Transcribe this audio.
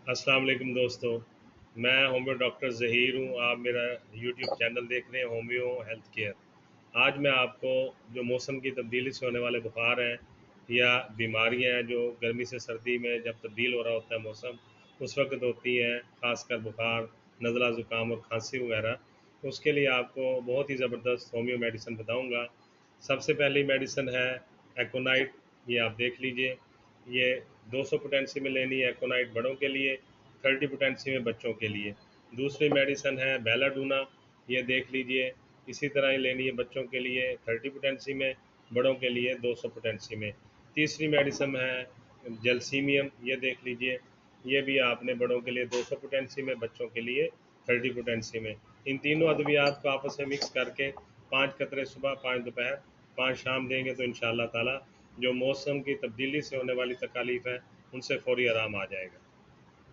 अस्सलाम वालेकुम दोस्तों। मैं होम्यो डॉक्टर ज़हीर हूँ। आप मेरा यूट्यूब चैनल देख रहे हैं होम्यो हेल्थ केयर। आज मैं आपको जो मौसम की तब्दीली से होने वाले बुखार हैं या बीमारियां हैं जो गर्मी से सर्दी में जब तब्दील हो रहा होता है मौसम, उस वक्त होती हैं, ख़ासकर बुखार, नज़ला ज़ुकाम और खांसी वगैरह। तो उसके लिए आपको बहुत ही ज़बरदस्त होम्यो मेडिसिन बताऊँगा। सबसे पहली मेडिसिन है एकोनाइट। ये आप देख लीजिए। ये 200 पोटेंसी में लेनी है एकोनाइट बड़ों के लिए, 30 पोटेंसी में बच्चों के लिए। दूसरी मेडिसिन है बेलाडूना। ये देख लीजिए, इसी तरह ही लेनी है बच्चों के लिए 30 पोटेंसी में, बड़ों के लिए 200 पोटेंसी में। तीसरी मेडिसिन है जेलसीमियम। ये देख लीजिए, ये भी आपने बड़ों के लिए 200 पोटेंसी में, बच्चों के लिए 30 पोटेंसी में। इन तीनों अद्वियात को आपस में मिक्स करके 5 कतरे सुबह, 5 दोपहर, 5 शाम देंगे तो इंशाअल्लाह ताला जो मौसम की तब्दीली से होने वाली तकालीफ है उनसे फौरी आराम आ जाएगा।